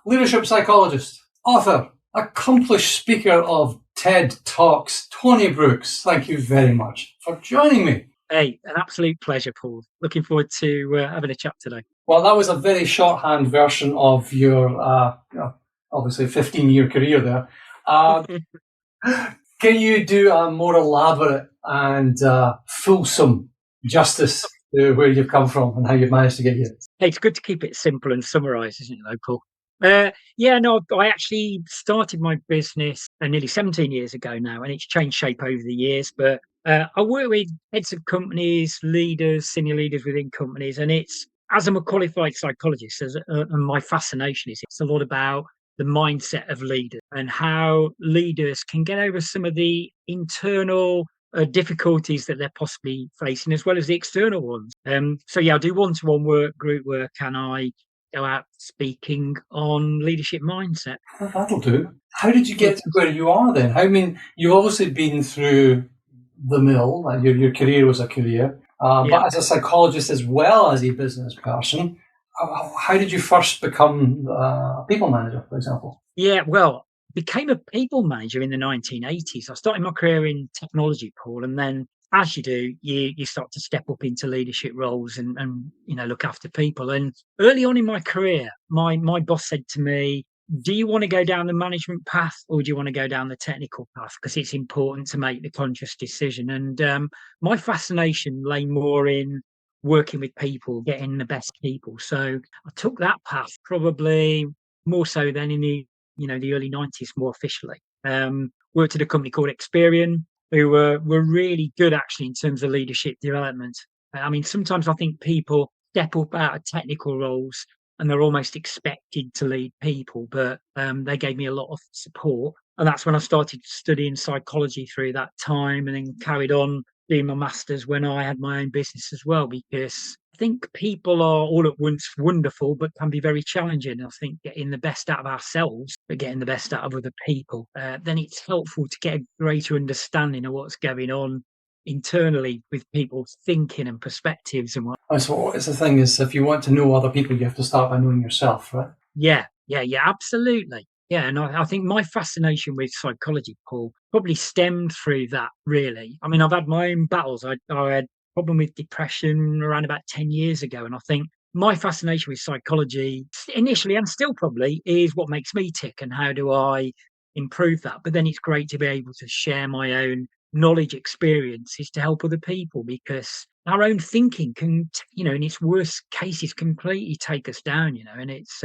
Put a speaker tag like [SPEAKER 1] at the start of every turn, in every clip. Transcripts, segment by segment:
[SPEAKER 1] leadership psychologist, author, accomplished speaker of TED Talks, Tony Brooks. Thank you very much for joining me.
[SPEAKER 2] Hey, an absolute pleasure, Paul. Looking forward to having a chat today.
[SPEAKER 1] Well, that was a very shorthand version of your, obviously, 15-year career there. Can you do a more elaborate and fulsome justice to where you've come from and how you've managed to get here?
[SPEAKER 2] Hey, it's good to keep it simple and summarise, isn't it, though, Paul? I actually started my business nearly 17 years ago now, and it's changed shape over the years. But I work with heads of companies, leaders, senior leaders within companies, and it's, as I'm a qualified psychologist, and my fascination is it's a lot about the mindset of leaders and how leaders can get over some of the internal difficulties that they're possibly facing, as well as the external ones. I do one-to-one work, group work, and I go out speaking on leadership mindset.
[SPEAKER 1] Well, that'll do. How did you get to where you are then? I mean, you've obviously been through the mill. Your career was a career, but as a psychologist as well as a business person, how did you first become a people manager, for example?
[SPEAKER 2] Yeah, well, became a people manager in the 1980s. I started my career in technology, Paul, and then as you do, you start to step up into leadership roles and look after people. And early on in my career, my boss said to me, do you want to go down the management path or do you want to go down the technical path? Because it's important to make the conscious decision. And my fascination lay more in working with people, getting the best people. So I took that path probably more so than in the early 90s, more officially. Worked at a company called Experian, who were really good actually in terms of leadership development. I mean, sometimes I think people step up out of technical roles and they're almost expected to lead people, but they gave me a lot of support. And that's when I started studying psychology through that time, and then carried on doing my master's when I had my own business as well, because I think people are all at once wonderful, but can be very challenging. I think getting the best out of ourselves, but getting the best out of other people, then it's helpful to get a greater understanding of what's going on internally with people's thinking and perspectives and what.
[SPEAKER 1] So it's the thing is, if you want to know other people, you have to start by knowing yourself, right?
[SPEAKER 2] Yeah, absolutely. Yeah, and I think my fascination with psychology, Paul, probably stemmed through that, really. I mean, I've had my own battles. I had a problem with depression around about 10 years ago, and I think my fascination with psychology initially, and still probably, is what makes me tick and how do I improve that. But then it's great to be able to share my own knowledge experiences to help other people, because our own thinking can, in its worst cases, completely take us down, and it's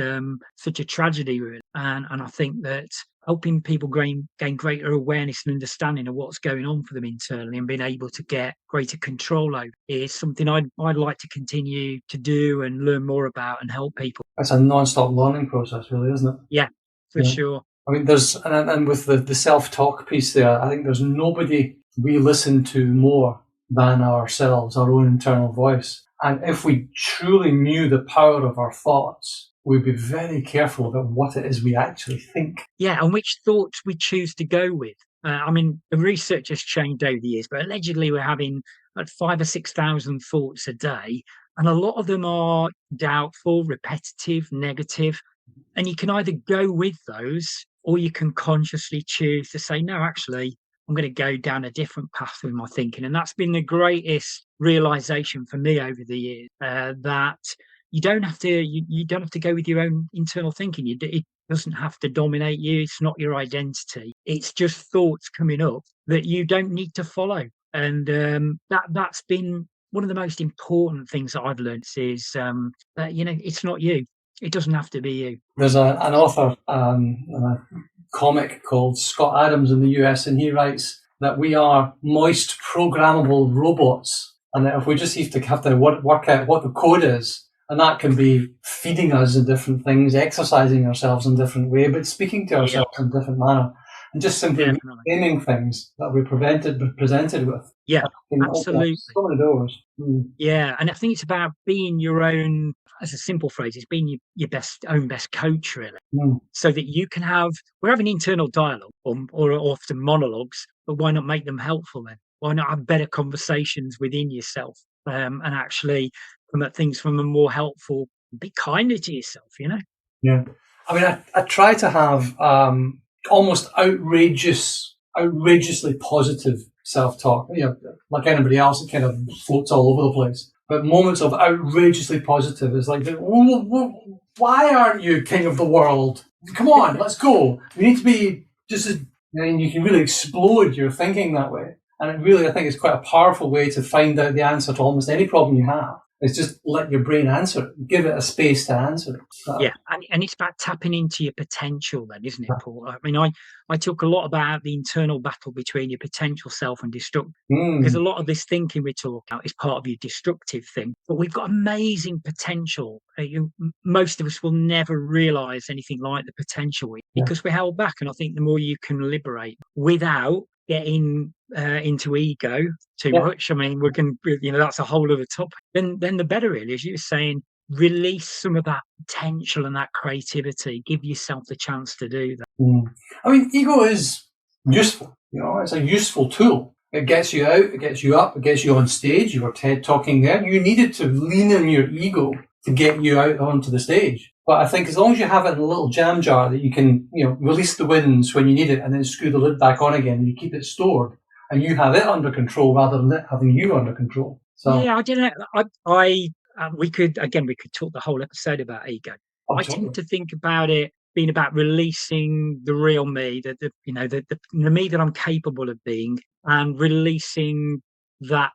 [SPEAKER 2] such a tragedy, really. And I think that helping people gain greater awareness and understanding of what's going on for them internally and being able to get greater control over is something I'd like to continue to do and learn more about and help people.
[SPEAKER 1] It's a non-stop learning process, really, isn't it?
[SPEAKER 2] Yeah, for sure.
[SPEAKER 1] I mean, there's, and with the self-talk piece there, I think there's nobody we listen to more than ourselves, our own internal voice. And if we truly knew the power of our thoughts, we'd be very careful about what it is we actually think.
[SPEAKER 2] Yeah, and which thoughts we choose to go with. I mean, the research has changed over the years, but allegedly we're having like 5,000 or 6,000 thoughts a day. And a lot of them are doubtful, repetitive, negative. And you can either go with those or you can consciously choose to say, no, actually, I'm going to go down a different path with my thinking. And that's been the greatest realization for me over the years, that you don't have to go with your own internal thinking. It doesn't have to dominate you. It's not your identity. It's just thoughts coming up that you don't need to follow. And that's been one of the most important things that I've learned is that, it's not you. It doesn't have to be you.
[SPEAKER 1] There's an author, a comic called Scott Adams in the US, and he writes that we are moist programmable robots, and that if we just have to work out what the code is, and that can be feeding us in different things, exercising ourselves in different way, but speaking to ourselves in a different manner, and just simply naming things that we're presented with.
[SPEAKER 2] Yeah, absolutely.
[SPEAKER 1] So many doors.
[SPEAKER 2] Yeah, and I think it's about being your own, as a simple phrase, it's being your own best coach, really. So that you can we're having internal dialogue or often monologues, but why not make them helpful then? Why not have better conversations within yourself and actually come at things from a more helpful, be kinder to yourself,
[SPEAKER 1] Yeah. I mean, I try to have almost outrageously positive self-talk. You know, like anybody else, it kind of floats all over the place. But moments of outrageously positive is like, why aren't you king of the world? Come on, let's go. We need to be just as, and you can really explode your thinking that way. And it really, I think it's quite a powerful way to find out the answer to almost any problem you have. It's just let your brain answer it. Give it a space to answer it.
[SPEAKER 2] Yeah, and it's about tapping into your potential then, isn't it, Paul? I mean, I talk a lot about the internal battle between your potential self and destructive, because a lot of this thinking we talk about is part of your destructive thing. But we've got amazing potential. Most of us will never realise anything like the potential because we're held back. And I think the more you can liberate without getting into ego too much, I mean, we can, that's a whole other topic. Then the better, really, as you were saying. Release some of that potential and that creativity. Give yourself the chance to do that.
[SPEAKER 1] I mean, ego is useful. It's a useful tool. It gets you out, it gets you up, it gets you on stage. You were TED talking there. You needed to lean in your ego to get you out onto the stage. But I think as long as you have it in a little jam jar that you can, release the winds when you need it and then screw the lid back on again, and you keep it stored and you have it under control rather than it having you under control. So
[SPEAKER 2] yeah, I don't know. We could talk the whole episode about ego. I tend to think about it being about releasing the real me, the me that I'm capable of being, and releasing that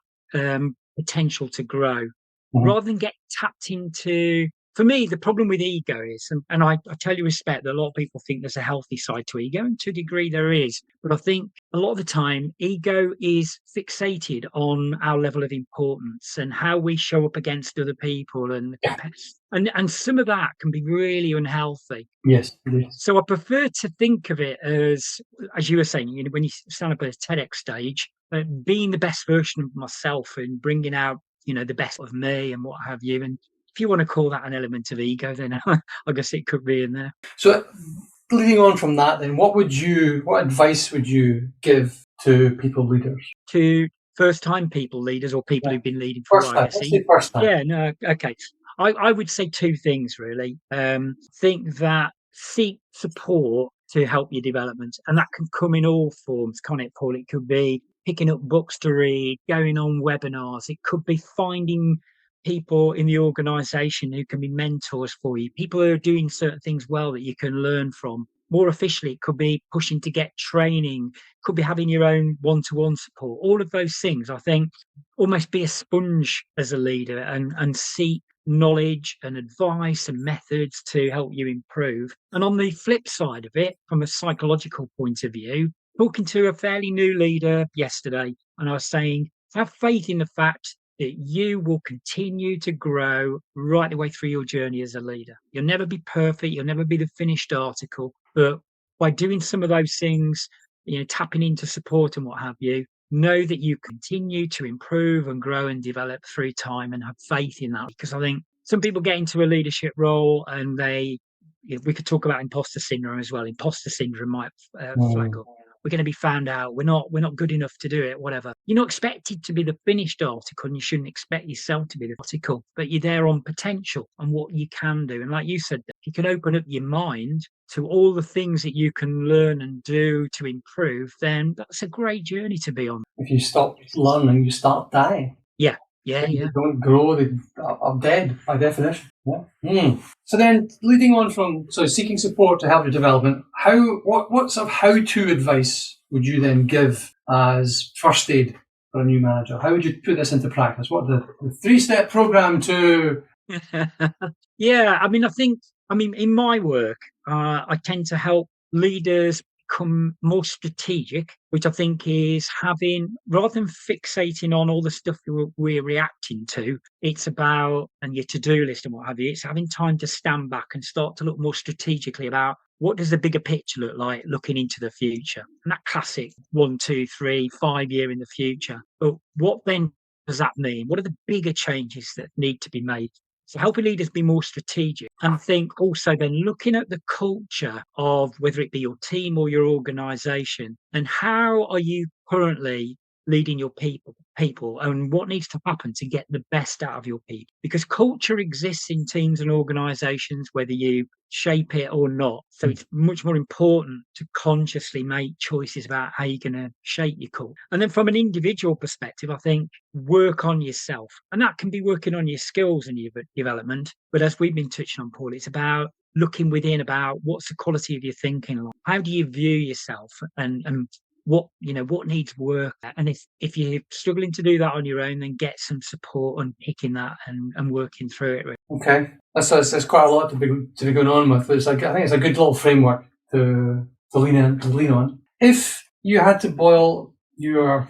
[SPEAKER 2] potential to grow, rather than get tapped into. For me, the problem with ego is, and I totally respect that a lot of people think there's a healthy side to ego, and to a degree there is. But I think a lot of the time, ego is fixated on our level of importance and how we show up against other people, and some of that can be really unhealthy.
[SPEAKER 1] Yes.
[SPEAKER 2] So I prefer to think of it as you were saying, when you stand up at a TEDx stage, being the best version of myself and bringing out, the best of me and what have you. And if you want to call that an element of ego, then I guess it could be in there.
[SPEAKER 1] So leading on from that, then, what advice would you give to people leaders?
[SPEAKER 2] To first-time people leaders, or people who've been leading for a while?
[SPEAKER 1] Let's say first time.
[SPEAKER 2] Yeah, no, okay. I would say two things, really. Think that seek support to help your development, and that can come in all forms, can't it, Paul? It could be picking up books to read, going on webinars. It could be finding people in the organization who can be mentors for you, people who are doing certain things well that you can learn from. More officially, it could be pushing to get training, could be having your own one-to-one support. All of those things, I think, almost be a sponge as a leader and seek knowledge and advice and methods to help you improve. And on the flip side of it, from a psychological point of view, talking to a fairly new leader yesterday, and I was saying, have faith in the fact that you will continue to grow right the way through your journey as a leader. You'll never be perfect. You'll never be the finished article. But by doing some of those things, tapping into support and what have you, know that you continue to improve and grow and develop through time, and have faith in that. Because I think some people get into a leadership role and we could talk about imposter syndrome as well. Imposter syndrome might flag up. We're going to be found out. We're not good enough to do it, whatever. You're not expected to be the finished article, and you shouldn't expect yourself to be the article, but you're there on potential and what you can do. And like you said, if you can open up your mind to all the things that you can learn and do to improve, then that's a great journey to be on.
[SPEAKER 1] If you stop learning, you start dying.
[SPEAKER 2] Yeah.
[SPEAKER 1] If you don't grow, they are dead by definition. So then, leading on from seeking support to help your development, what sort of how-to advice would you then give as first aid for a new manager? How would you put this into practice? What the 3-step program to?
[SPEAKER 2] Yeah, I mean, in my work, I tend to help leaders become more strategic, which I think is having, rather than fixating on all the stuff we're reacting to, it's about, and your to-do list and what have you, it's having time to stand back and start to look more strategically about what does the bigger picture look like looking into the future. And that classic 1, 2, 3, 5 year in the future. But what then does that mean? What are the bigger changes that need to be made? So helping leaders be more strategic, and think also then looking at the culture of whether it be your team or your organization, and how are you currently leading your people and what needs to happen to get the best out of your people. Because culture exists in teams and organizations, whether you shape it or not. So it's much more important to consciously make choices about how you're going to shape your culture. And then from an individual perspective, I think work on yourself. And that can be working on your skills and your development. But as we've been touching on, Paul, it's about looking within, about what's the quality of your thinking like? How do you view yourself, and what needs work? And if you're struggling to do that on your own, then get some support on picking that and working through it.
[SPEAKER 1] Okay, that's quite a lot to be going on with. It's like, I think it's a good little framework to lean on. If you had to boil your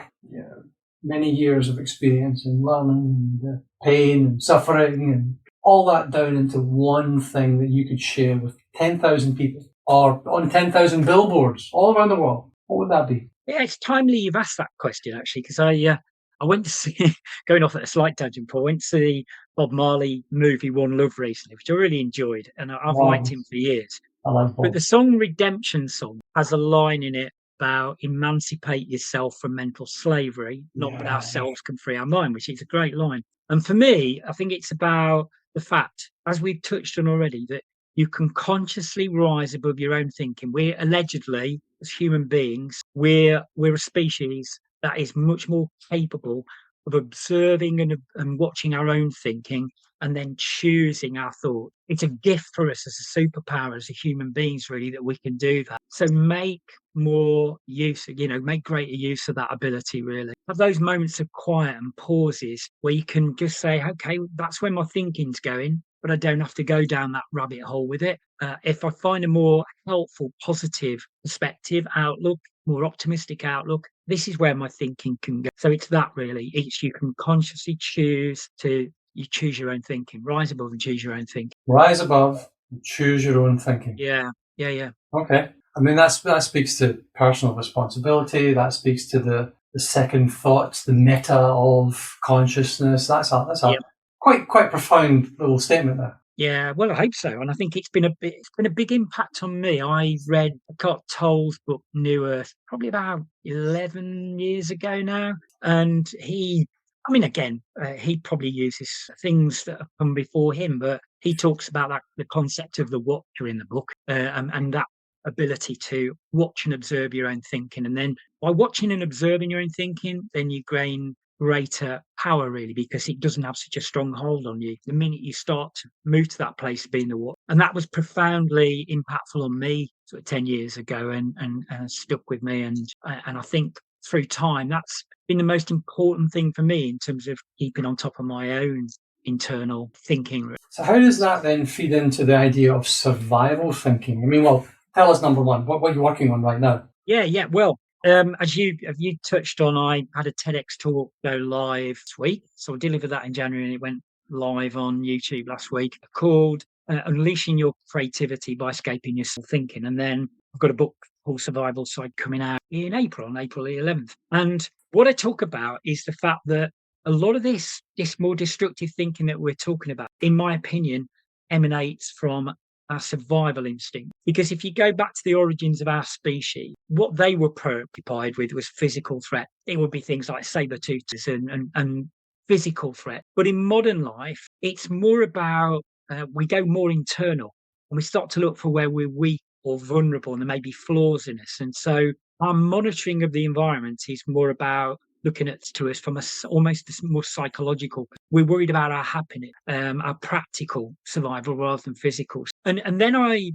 [SPEAKER 1] many years of experience and learning and pain and suffering and all that down into one thing that you could share with 10,000 people or on 10,000 billboards all around the world, what would that be?
[SPEAKER 2] Yeah, it's timely you've asked that question, actually, because I went to see, going off at a slight tangent, Paul, I went to see the Bob Marley movie One Love recently, which I really enjoyed, and I've liked him for years.
[SPEAKER 1] I like Bob.
[SPEAKER 2] But the song Redemption Song has a line in it about emancipate yourself from mental slavery, not but ourselves can free our mind, which is a great line. And for me, I think it's about the fact, as we've touched on already, that you can consciously rise above your own thinking. We're allegedly, as human beings, we're a species that is much more capable of observing and watching our own thinking and then choosing our thought. It's a gift for us as a superpower, as a human beings, really, that we can do that. So make more use, make greater use of that ability, really. Have those moments of quiet and pauses where you can just say, okay, that's where my thinking's going, but I don't have to go down that rabbit hole with it. If I find a more helpful, positive perspective, outlook, more optimistic outlook, this is where my thinking can go. So it's that, really. You can consciously choose your own thinking. Rise above and choose your own thinking.
[SPEAKER 1] Rise above and choose your own thinking.
[SPEAKER 2] Yeah.
[SPEAKER 1] Okay. I mean, that speaks to personal responsibility. That speaks to the second thoughts, the meta of consciousness. That's a quite profound little statement there.
[SPEAKER 2] Yeah, well, I hope so, and I think it's been a big impact on me. I read Eckhart Tolle's book New Earth probably about 11 years ago now, and he probably uses things that have come before him, but he talks about the concept of the watcher in the book, and that ability to watch and observe your own thinking, and then by watching and observing your own thinking, then you gain greater power, really, because it doesn't have such a strong hold on you the minute you start to move to that place of being the what. And that was profoundly impactful on me sort of 10 years ago and stuck with me. And I think through time, that's been the most important thing for me in terms of keeping on top of my own internal thinking.
[SPEAKER 1] So how does that then feed into the idea of survival thinking? I mean, well, tell us, number one, what you're working on right now.
[SPEAKER 2] Yeah. Well, as you touched on, I had a TEDx talk go live this week. So I delivered that in January and it went live on YouTube last week, called Unleashing Your Creativity by Escaping Your Thinking. And then I've got a book called Survival Side coming out in April, on April the 11th. And what I talk about is the fact that a lot of this more destructive thinking that we're talking about, in my opinion, emanates from our survival instinct. Because if you go back to the origins of our species, what they were preoccupied with was physical threat. It would be things like saber-toothed and physical threat. But in modern life, it's more about, we go more internal and we start to look for where we're weak or vulnerable and there may be flaws in us. And so our monitoring of the environment is more about looking at to us from almost a more psychological. We're worried about our happiness, our practical survival rather than physical. And then I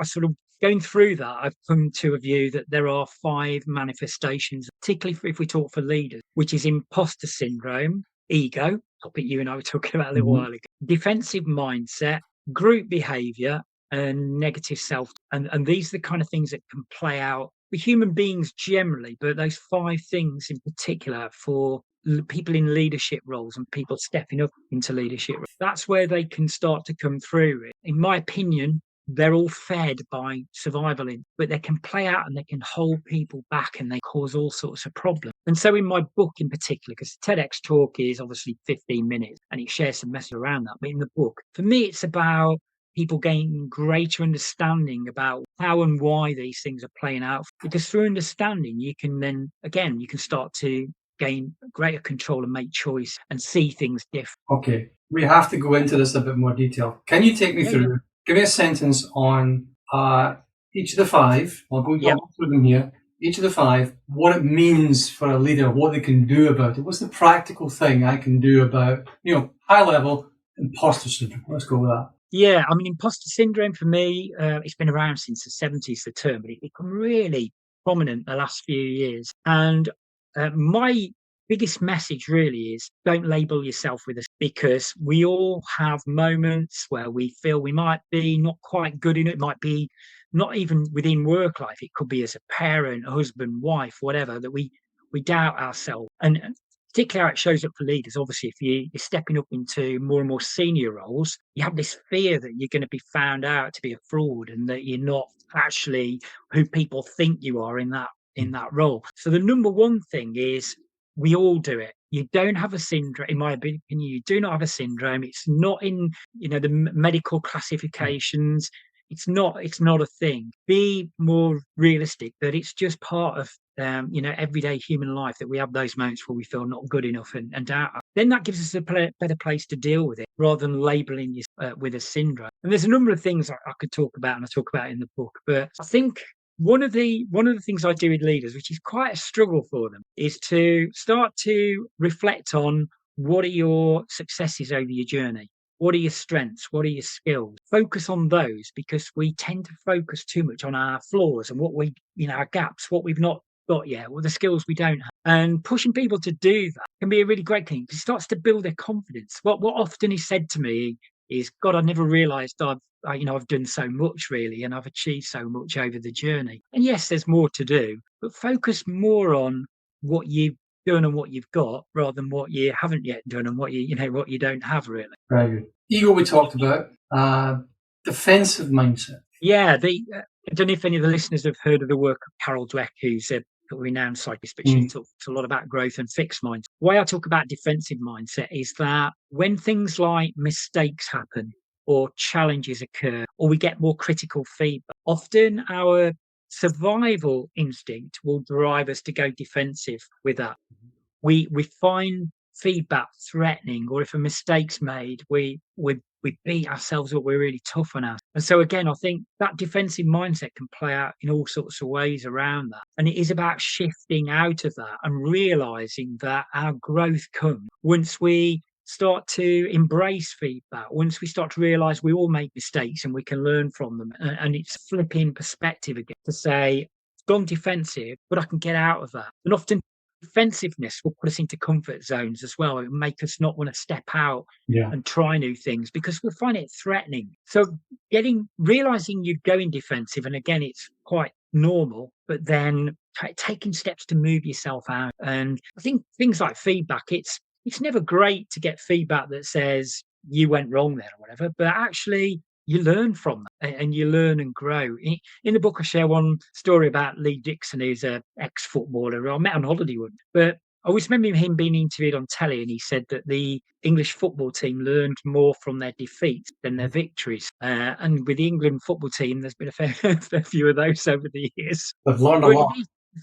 [SPEAKER 2] sort of going through that, I've come to a view that there are 5 manifestations, particularly if we talk for leaders, which is imposter syndrome, ego, topic you and I were talking about a little while ago, defensive mindset, group behavior, and negative self. And these are the kind of things that can play out for human beings generally, but those 5 things in particular for people in leadership roles and people stepping up into leadership, that's where they can start to come through. In my opinion, they're all fed by survival, but they can play out and they can hold people back and they cause all sorts of problems. And so in my book in particular, because the TEDx talk is obviously 15 minutes and it shares some message around that, but in the book, for me, it's about people gaining greater understanding about how and why these things are playing out. Because through understanding, you can then, again, you can start to gain greater control and make choice and see things different.
[SPEAKER 1] Okay, we have to go into this a bit more detail. Can you take me
[SPEAKER 2] Yeah, yeah.
[SPEAKER 1] through, give me a sentence on each of the five, I'll go through them here, each of the five, what it means for a leader, what they can do about it. What's the practical thing I can do about, high level imposter syndrome? Let's go with that.
[SPEAKER 2] Yeah, I mean, imposter syndrome for me, it's been around since the 70s, the term, but it become really prominent the last few years. And my biggest message really is don't label yourself with us, because we all have moments where we feel we might be not quite good enough. It might be not even within work life. It could be as a parent, husband, wife, whatever, that we doubt ourselves. And particularly how it shows up for leaders. Obviously, if you're stepping up into more and more senior roles, you have this fear that you're going to be found out to be a fraud and that you're not actually who people think you are in that role. So the number one thing is we all do it. You don't have a syndrome, in my opinion. You do not have a syndrome. It's not in the medical classifications. It's not a thing. Be more realistic that it's just part of everyday human life, that we have those moments where we feel not good enough and doubt. Then that gives us a better place to deal with it, rather than labeling you with a syndrome. And there's a number of things I could talk about, and I talk about in the book. But I think one of the things I do with leaders, which is quite a struggle for them, is to start to reflect on what are your successes over your journey. What are your strengths? What are your skills? Focus on those, because we tend to focus too much on our flaws and our gaps, what we've not got yet, or the skills we don't have. And pushing people to do that can be a really great thing, because it starts to build their confidence. What often is said to me is, God, I never realized I've done so much, really, and I've achieved so much over the journey. And yes, there's more to do, but focus more on what you've done and what you've got, rather than what you haven't yet done and what you don't have, really.
[SPEAKER 1] Very good. Ego we talked about. Defensive mindset.
[SPEAKER 2] Yeah, I don't know if any of the listeners have heard of the work of Carol Dweck, who's a renowned psychologist, but she talks a lot about growth and fixed mindset. The way I talk about defensive mindset is that when things like mistakes happen or challenges occur, or we get more critical feedback, often our survival instinct will drive us to go defensive with that. We find feedback threatening, or if a mistake's made, we beat ourselves up. We're really tough on us. And so again, I think that defensive mindset can play out in all sorts of ways around that. And it is about shifting out of that and realizing that our growth comes once we start to embrace feedback, once we start to realize we all make mistakes and we can learn from them. And it's flipping perspective again to say, it's gone defensive, but I can get out of that. And often defensiveness will put us into comfort zones as well. It will make us not want to step out and try new things, because we'll find it threatening. So realizing you're going defensive, and again, it's quite normal, but then taking steps to move yourself out. And I think things like feedback, it's never great to get feedback that says you went wrong there or whatever, but actually you learn from that, and you learn and grow. In the book, I share one story about Lee Dixon, who's an ex-footballer who I met on holiday once. But I always remember him being interviewed on telly, and he said that the English football team learned more from their defeats than their victories. And with the England football team, there's been a fair few of those over the years.
[SPEAKER 1] I've learned a lot.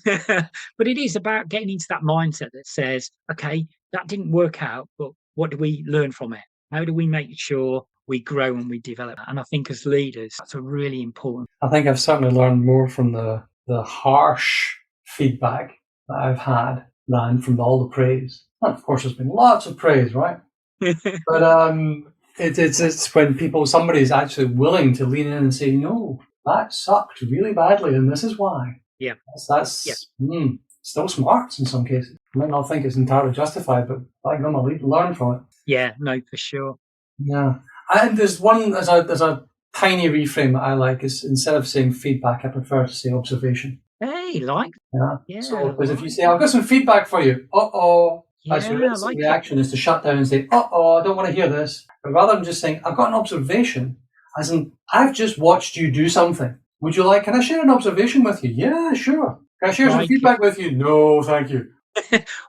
[SPEAKER 2] But it is about getting into that mindset that says, okay, that didn't work out, but what do we learn from it? How do we make sure we grow and we develop? And I think as leaders, that's a really important.
[SPEAKER 1] I think I've certainly learned more from the harsh feedback that I've had than from all the praise. And of course, there's been lots of praise, right? But it's when somebody's actually willing to lean in and say, no, that sucked really badly, and this is why.
[SPEAKER 2] Yeah,
[SPEAKER 1] that's still smart in some cases. I might not think it's entirely justified, but I'm going to learn from it.
[SPEAKER 2] Yeah, no, for sure.
[SPEAKER 1] Yeah, and there's a tiny reframe that I like, is instead of saying feedback, I prefer to say observation.
[SPEAKER 2] Hey,
[SPEAKER 1] yeah. So because if you say, I've got some feedback for you, that's your instant reaction is to shut down and say, I don't want to hear this. But rather than just saying, I've got an observation, as in, I've just watched you do something. Can I share an observation with you? Yeah, sure. Can I share some feedback with you? No, thank you.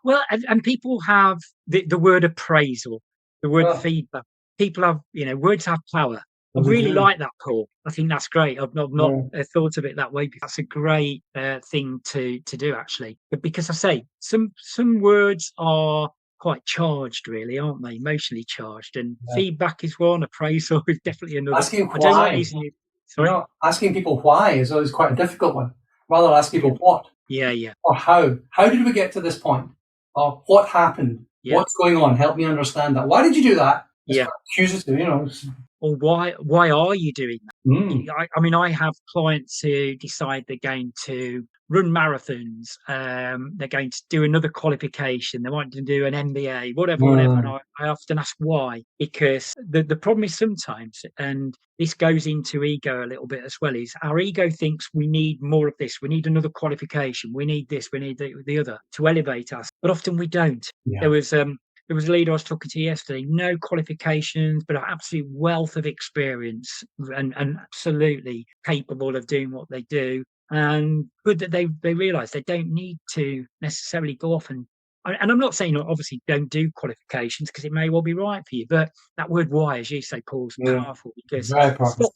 [SPEAKER 2] Well, and people have the word appraisal, the word feedback. People have, words have power. I
[SPEAKER 1] we
[SPEAKER 2] really
[SPEAKER 1] do.
[SPEAKER 2] like that, Paul. I think that's great. I've not
[SPEAKER 1] Yeah.
[SPEAKER 2] thought of it that way. That's a great thing to do, actually. But because I say some words are quite charged, really, aren't they? Emotionally charged, and
[SPEAKER 1] Yeah.
[SPEAKER 2] feedback is one. Appraisal is definitely another.
[SPEAKER 1] Asking
[SPEAKER 2] I don't like
[SPEAKER 1] why,
[SPEAKER 2] using it. Sorry.
[SPEAKER 1] asking people why is always quite a difficult one. Rather ask
[SPEAKER 2] Yeah,
[SPEAKER 1] people what
[SPEAKER 2] yeah, yeah,
[SPEAKER 1] or how. How did we get to this point? Or what happened?
[SPEAKER 2] yeah,
[SPEAKER 1] What's going on? Help me understand that. Why did you do that? It's
[SPEAKER 2] yeah.
[SPEAKER 1] quite accusative,
[SPEAKER 2] Or why are you doing that?
[SPEAKER 1] Mm.
[SPEAKER 2] I mean, I have clients who decide they're going to run marathons. They're going to do another qualification. They want to do an MBA, whatever. And
[SPEAKER 1] Mm.
[SPEAKER 2] I often ask why, because the problem is sometimes, and this goes into ego a little bit as well, is our ego thinks we need more of this. We need another qualification. We need this. We need the other to elevate us. But often we don't.
[SPEAKER 1] Yeah.
[SPEAKER 2] There was there was a leader I was talking to yesterday, no qualifications, but an absolute wealth of experience and absolutely capable of doing what they do. And good that they realise they don't need to necessarily go off and I'm not saying obviously don't do qualifications because it may well be right for you, but that word why, as you say, Paul, is
[SPEAKER 1] Yeah.
[SPEAKER 2] powerful because
[SPEAKER 1] Very
[SPEAKER 2] it
[SPEAKER 1] powerful.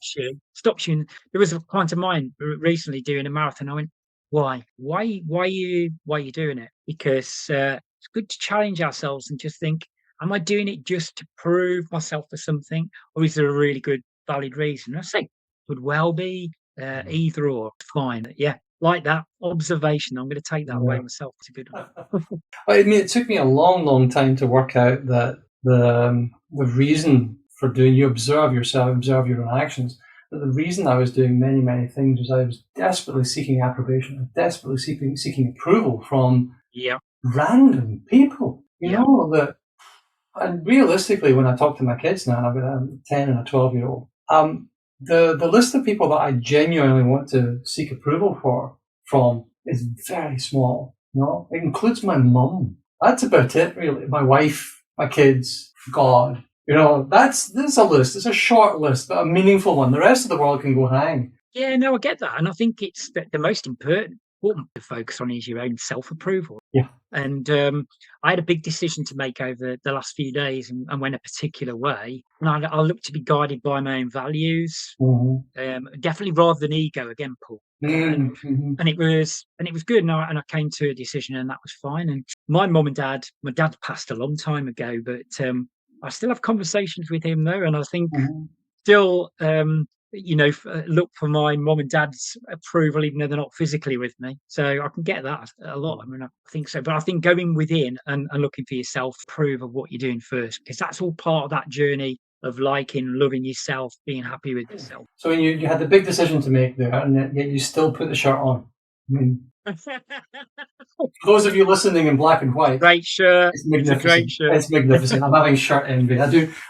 [SPEAKER 2] stops you. There was a client of mine recently doing a marathon. I went, why? Why are you doing it? Because it's good to challenge ourselves and just think, am I doing it just to prove myself for something, or is there a really good, valid reason? I say could well be either or. Fine, yeah, like that observation. I'm going to take that away
[SPEAKER 1] Yeah.
[SPEAKER 2] myself. It's a good one.
[SPEAKER 1] I mean, it took me a long, long time to work out that the reason for doing you observe yourself, observe your own actions. But the reason I was doing many, many things was I was desperately seeking approbation, desperately seeking approval from
[SPEAKER 2] Yeah,
[SPEAKER 1] random people.
[SPEAKER 2] yeah,
[SPEAKER 1] That. And realistically, when I talk to my kids now, and I've got a 10 and a 12-year-old, the list of people that I genuinely want to seek approval from is very small. It includes my mum. That's about it, really. My wife, my kids, God. That's a list. It's a short list, but a meaningful one. The rest of the world can go hang.
[SPEAKER 2] yeah. No, I get that, and I think it's the most important to focus on is your own self approval.
[SPEAKER 1] Yeah.
[SPEAKER 2] And I had a big decision to make over the last few days and went a particular way. And I look to be guided by my own values,
[SPEAKER 1] Mm-hmm.
[SPEAKER 2] definitely rather than ego again, Paul.
[SPEAKER 1] Mm-hmm.
[SPEAKER 2] And it was good. And I came to a decision, and that was fine. And my dad passed a long time ago, but I still have conversations with him though, and I think
[SPEAKER 1] Mm-hmm.
[SPEAKER 2] still, look for my mom and dad's approval, even though they're not physically with me. So I can get that a lot. I mean, I think so. But I think going within and looking for yourself, prove of what you're doing first, because that's all part of that journey of liking, loving yourself, being happy with yourself.
[SPEAKER 1] So when you had the big decision to make there, and yet you still put the shirt on. I mean, for those of you listening in black and white,
[SPEAKER 2] Great shirt.
[SPEAKER 1] it's
[SPEAKER 2] It's a great
[SPEAKER 1] magnificent.
[SPEAKER 2] shirt.
[SPEAKER 1] It's magnificent. I'm having shirt envy.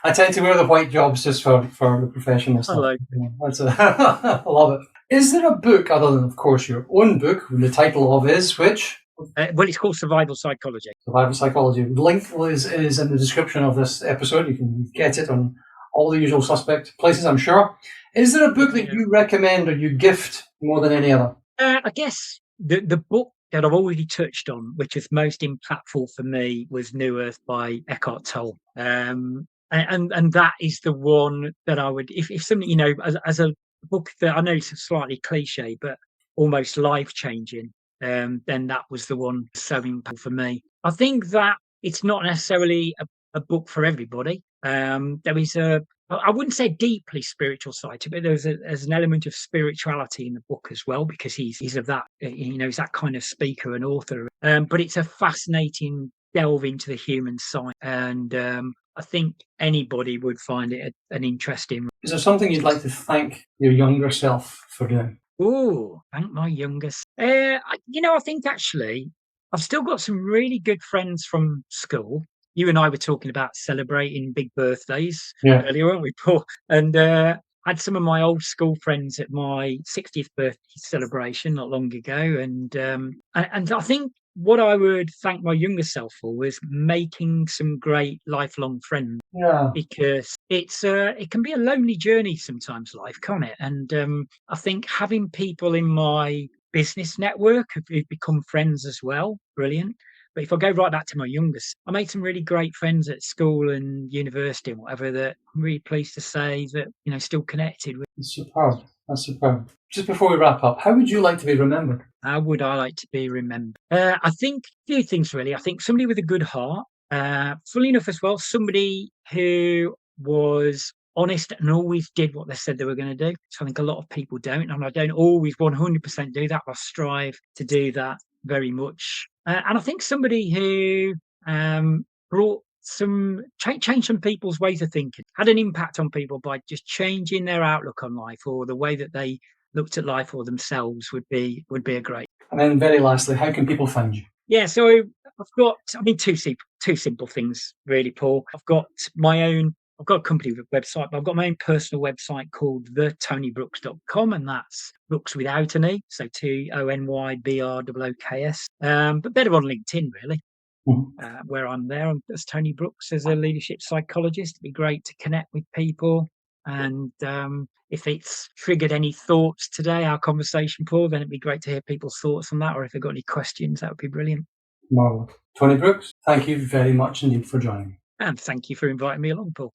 [SPEAKER 1] I tend to wear the white jobs just for the professional stuff.
[SPEAKER 2] Hello.
[SPEAKER 1] I love it. Is there a book other than, of course, your own book, the title of is which?
[SPEAKER 2] Well, it's called Survival Psychology.
[SPEAKER 1] Survival Psychology. The link is in the description of this episode. You can get it on all the usual suspect places, I'm sure. Is there a book that you recommend or you gift more than any other?
[SPEAKER 2] I guess the book that I've already touched on, which is most impactful for me, was New Earth by Eckhart Tolle. And that is the one that I would, if something, as a book that I know it's slightly cliche, but almost life changing, then that was the one so impactful for me. I think that it's not necessarily a book for everybody. There is I wouldn't say deeply spiritual side to it, but there's an element of spirituality in the book as well, because he's of that, he's that kind of speaker and author. But it's a fascinating delve into the human side, and I think anybody would find it an interesting.
[SPEAKER 1] Is there something you'd like to thank your younger self for doing?
[SPEAKER 2] Oh, thank my youngest. I think actually I've still got some really good friends from school. You and I were talking about celebrating big birthdays
[SPEAKER 1] Yeah.
[SPEAKER 2] earlier, weren't we, Paul? And I had some of my old school friends at my 60th birthday celebration not long ago, and I think what I would thank my younger self for was making some great lifelong friends,
[SPEAKER 1] Yeah.
[SPEAKER 2] because it can be a lonely journey sometimes, life, can't it? And I think having people in my business network who've become friends as well, brilliant. But if I go right back to my youngest, I made some really great friends at school and university and whatever that I'm really pleased to say that, still connected with.
[SPEAKER 1] That's superb. That's superb. Just before we wrap up, how would you like to be remembered?
[SPEAKER 2] How would I like to be remembered? I think a few things really. I think somebody with a good heart. Funnily enough, as well, somebody who was honest and always did what they said they were going to do. So I think a lot of people don't, and I don't always 100% do that. I strive to do that very much. And I think somebody who brought change some people's ways of thinking, had an impact on people by just changing their outlook on life or the way that they looked at life for themselves would be a great.
[SPEAKER 1] And then very lastly, how can people find you?
[SPEAKER 2] Yeah, so I've got, two simple things really, Paul. I've got a company website, but I've got my own personal website called thetonybrooks.com, and that's Brooks without an E, so TonyBrooks. But better on LinkedIn, really. Where I'm there as Tony Brooks as a leadership psychologist. It'd be great to connect with people. And if it's triggered any thoughts today, our conversation, Paul, then it'd be great to hear people's thoughts on that. Or if they've got any questions, that would be brilliant.
[SPEAKER 1] Marvelous. Tony Brooks, thank you very much indeed for joining me.
[SPEAKER 2] And thank you for inviting me along, Paul.